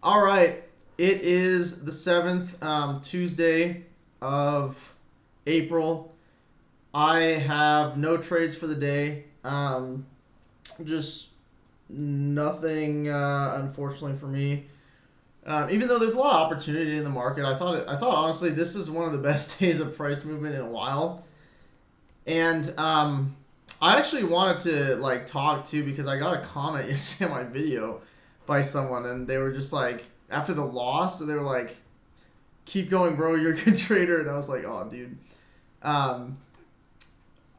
All right. It is the 7th, Tuesday of April. I have no trades for the day. Just nothing, unfortunately for me. Even though there's a lot of opportunity in the market, I thought honestly this is one of the best days of price movement in a while. And I actually wanted to like talk too because I got a comment yesterday on my video by someone, and they were just like after the loss, they were like, "Keep going, bro. You're a good trader." And I was like, "Oh, dude." Um,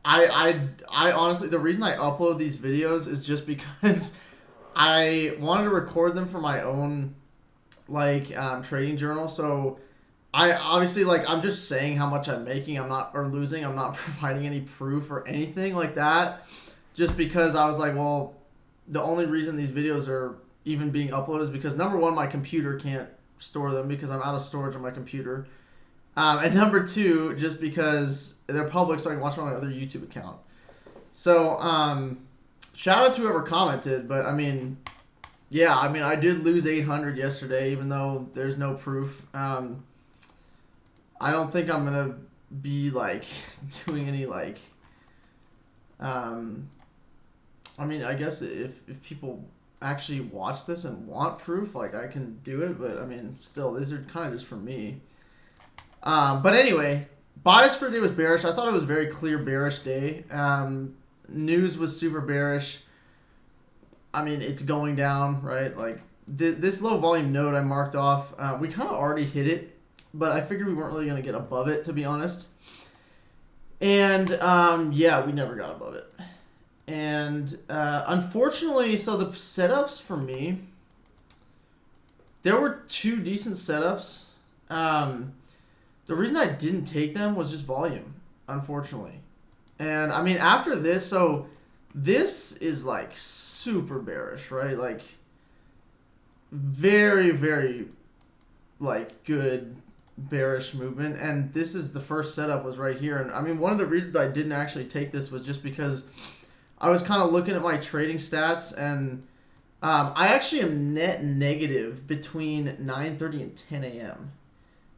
I honestly, the reason I upload these videos is just because I wanted to record them for my own like trading journal. So I obviously like I'm just saying how much I'm making. I'm not or losing. I'm not providing any proof or anything like that. Just because I was like, well, the only reason these videos are even being uploaded is because number one, my computer can't store them because I'm out of storage on my computer. And number two, just because they're public, so I can watch them on my other YouTube account. So, shout out to whoever commented, but I mean, yeah, I mean, I did lose 800 yesterday, even though there's no proof. I don't think I'm gonna be like doing any like. Um, I mean, I guess if people actually watch this and want proof, like I can do it, but I mean, still, these are kind of just for me. But anyway, bias for today was bearish. I thought it was a very clear bearish day. News was super bearish. I mean, it's going down, right? Like this low volume node I marked off, we kind of already hit it, but I figured we weren't really going to get above it, to be honest. And yeah, we never got above it. And unfortunately, so the setups for me, there were two decent setups. The reason I didn't take them was just volume, unfortunately. And I mean, after this, so this is like super bearish, right? Like very, very like good bearish movement. And this is the first setup was right here. And I mean, one of the reasons I didn't actually take this was just because I was kind of looking at my trading stats, and I actually am net negative between 9:30 and 10 a.m.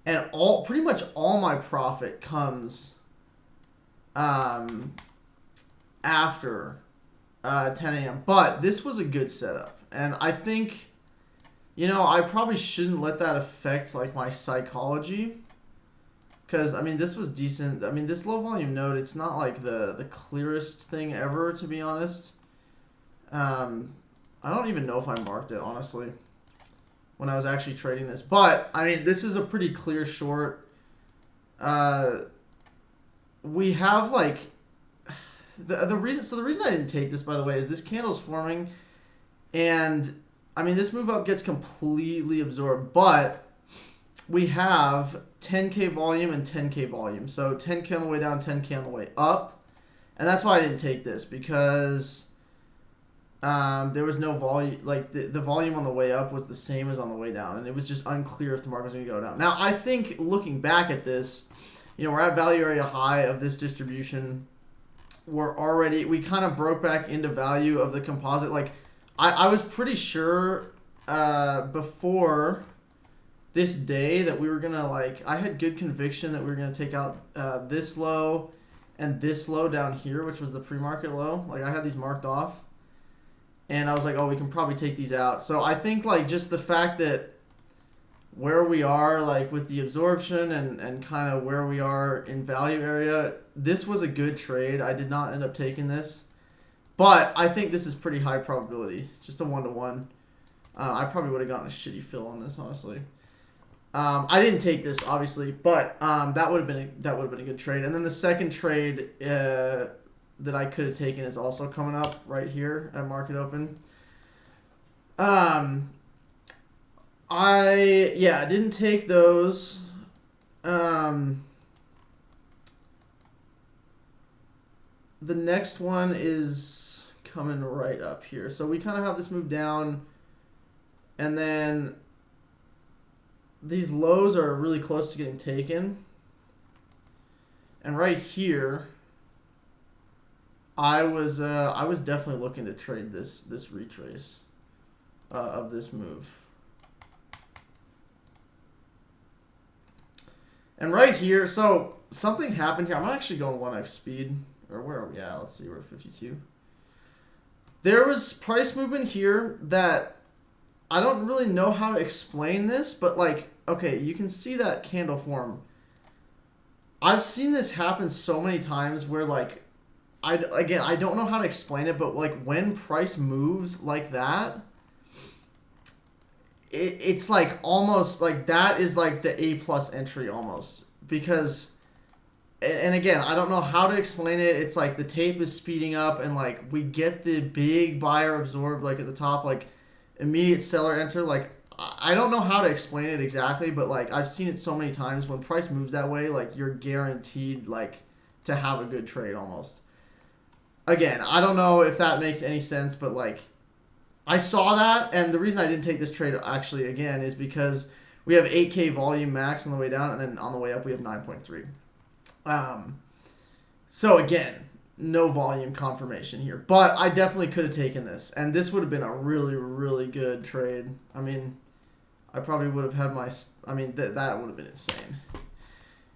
And pretty much all my profit comes um, after 10 a.m. But this was a good setup, and I think I probably shouldn't let that affect like my psychology. Because, I mean, this was decent. I mean, this low volume node, it's not like the clearest thing ever, to be honest. I don't even know if I marked it, honestly, when I was actually trading this. But, I mean, this is a pretty clear short. We have, like, the reason I didn't take this, by the way, is this candle's forming. And, I mean, this move up gets completely absorbed. But we have 10K volume and 10K volume. So 10K on the way down, 10K on the way up. And that's why I didn't take this, because there was no volume. Like the volume on the way up was the same as on the way down. And it was just unclear if the market was going to go down. Now, I think looking back at this, we're at value area high of this distribution. We kind of broke back into value of the composite. Like I was pretty sure before this day that we were gonna I had good conviction that we were gonna take out this low and this low down here, which was the pre-market low. Like I had these marked off, and I was like, oh, we can probably take these out. So I think like just the fact that where we are like with the absorption and kind of where we are in value area, this was a good trade. I did not end up taking this, but I think this is pretty high probability, just a 1-to-1. I probably would have gotten a shitty fill on this, honestly. I didn't take this obviously, but that would have been a good trade. And then the second trade that I could have taken is also coming up right here at market open. I didn't take those. The next one is coming right up here. So we kind of have this move down, and then these lows are really close to getting taken. And right here, I was definitely looking to trade this retrace of this move. And right here, so something happened here. I'm actually going 1x speed. Or where are we at? Let's see, we're at 52. There was price movement here that I don't really know how to explain this, but like, okay, you can see that candle form. I've seen this happen so many times where like, I don't know how to explain it, but like when price moves like that, it's like almost like that is like the A plus entry almost, because and again, I don't know how to explain it. It's like the tape is speeding up and like we get the big buyer absorb like at the top, like immediate seller enter. Like I don't know how to explain it exactly, but like I've seen it so many times when price moves that way, like you're guaranteed like to have a good trade almost. Again, I don't know if that makes any sense, but like I saw that, and the reason I didn't take this trade actually again is because we have 8K volume max on the way down, and then on the way up we have 9.3. So again, no volume confirmation here, but I definitely could have taken this, and this would have been a really, really good trade. I mean, I probably would have had my, I mean, that would have been insane.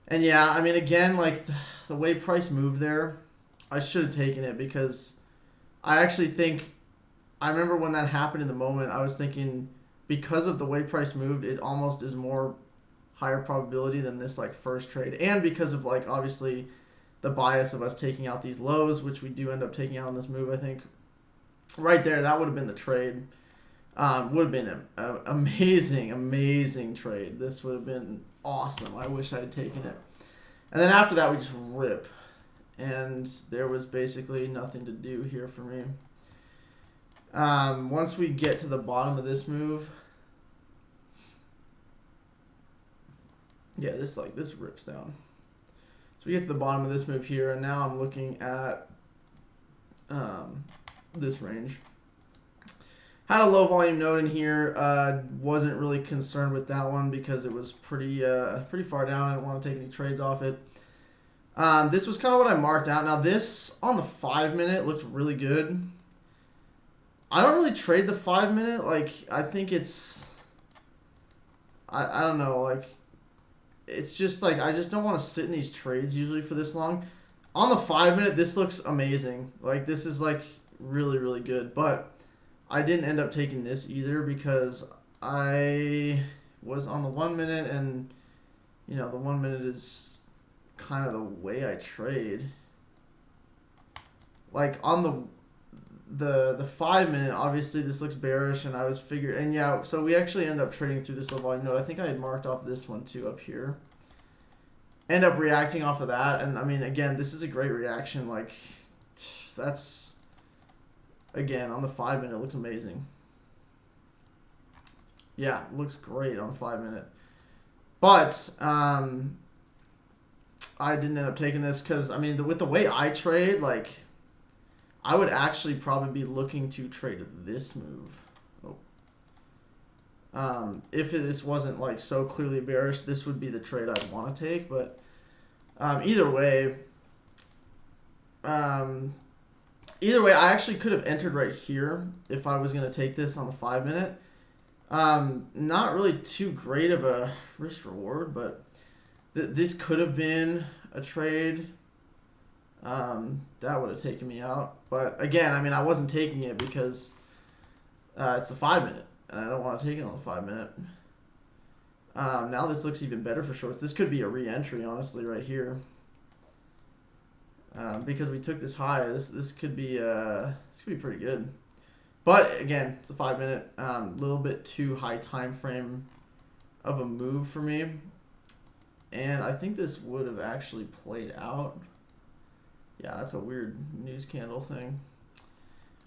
And yeah, I mean, again, like the way price moved there, I should have taken it because I actually think, I remember when that happened in the moment, I was thinking because of the way price moved, it almost is more higher probability than this like first trade, and because of like obviously the bias of us taking out these lows, which we do end up taking out on this move. I think right there that would have been the trade. Would have been an amazing trade. This would have been awesome. I wish I had taken it. And then after that we just rip, and there was basically nothing to do here for me. Once we get to the bottom of this move, yeah, this rips down. So we get to the bottom of this move here, and now I'm looking at this range. Had a low volume node in here. Wasn't really concerned with that one because it was pretty far down. I didn't want to take any trades off it. This was kind of what I marked out. Now this on the 5 minute looked really good. I don't really trade the 5 minute. Like I think it's, I don't know, like it's just like I just don't want to sit in these trades usually for this long. On the 5 minute, this looks amazing. Like this is like really, really good. But I didn't end up taking this either because I was on the 1 minute, and you know the 1 minute is kind of the way I trade. Like on the 5 minute, obviously this looks bearish, and I was figuring, and yeah, so we actually end up trading through this low volume node. I think I had marked off this one too up here. End up reacting off of that, and I mean, again, this is a great reaction. Like that's, again, on the 5 minute, it looks amazing. Yeah, it looks great on the 5 minute. But I didn't end up taking this because, I mean, with the way I trade, like, I would actually probably be looking to trade this move. Oh. If this wasn't, like, so clearly bearish, this would be the trade I'd want to take. But either way, I actually could have entered right here if I was going to take this on the 5 minute. Not really too great of a risk reward, but this could have been a trade. That would have taken me out. But again, I mean, I wasn't taking it because it's the 5 minute, and I don't want to take it on the 5 minute. Now this looks even better for shorts. This could be a re-entry, honestly, right here. Because we took this high, this could be pretty good. But again, it's a 5 minute, little bit too high time frame of a move for me, and I think this would have actually played out. Yeah, that's a weird news candle thing.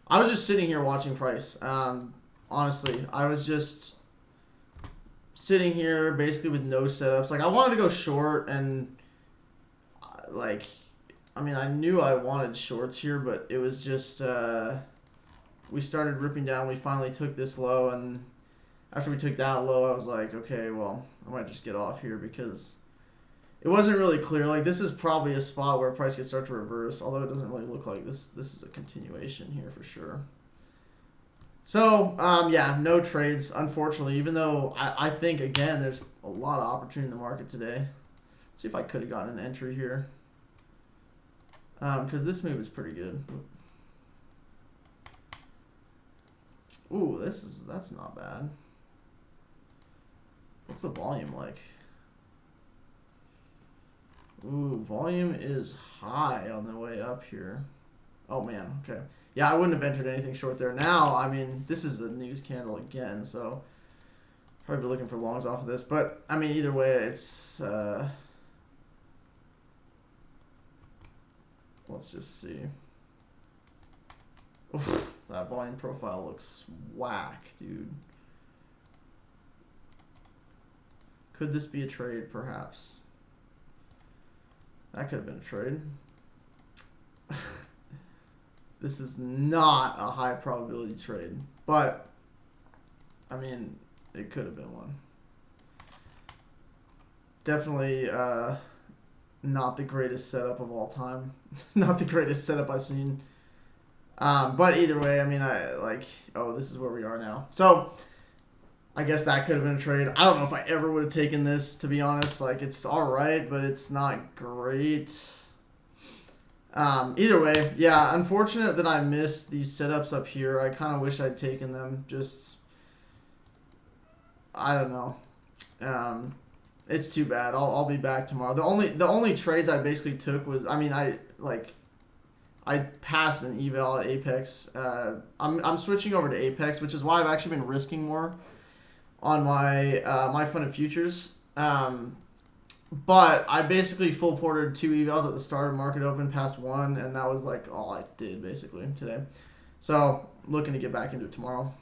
I was just sitting here watching price. Honestly, I was just sitting here basically with no setups. Like I wanted to go short, and like, I mean, I knew I wanted shorts here, but it was just, we started ripping down. We finally took this low, and after we took that low, I was like, okay, well, I might just get off here because it wasn't really clear. Like, this is probably a spot where price could start to reverse, although it doesn't really look like this. This is a continuation here for sure. So, yeah, no trades, unfortunately, even though I think, again, there's a lot of opportunity in the market today. See if I could have gotten an entry here. Because this move is pretty good. Ooh, that's not bad. What's the volume like? Ooh, volume is high on the way up here. Oh man, okay. Yeah, I wouldn't have entered anything short there. Now, I mean, this is a news candle again, so probably be looking for longs off of this. But I mean, either way, it's let's just see. Oof, that volume profile looks whack, dude. Could this be a trade, perhaps? That could have been a trade. This is not a high probability trade, but I mean, it could have been one. Definitely not the greatest setup of all time. Not the greatest setup I've seen. But either way, I mean, this is where we are now. So I guess that could have been a trade. I don't know if I ever would have taken this, to be honest. Like, it's all right, but it's not great. Either way, yeah, unfortunate that I missed these setups up here. I kind of wish I'd taken them. Just, I don't know. It's too bad. I'll be back tomorrow. The only trades I basically took was, I mean, I passed an eval at Apex. I'm switching over to Apex, which is why I've actually been risking more on my my funded futures. But I basically full ported 2 evals at the start of market open, past 1, and that was like all I did basically today. So looking to get back into it tomorrow.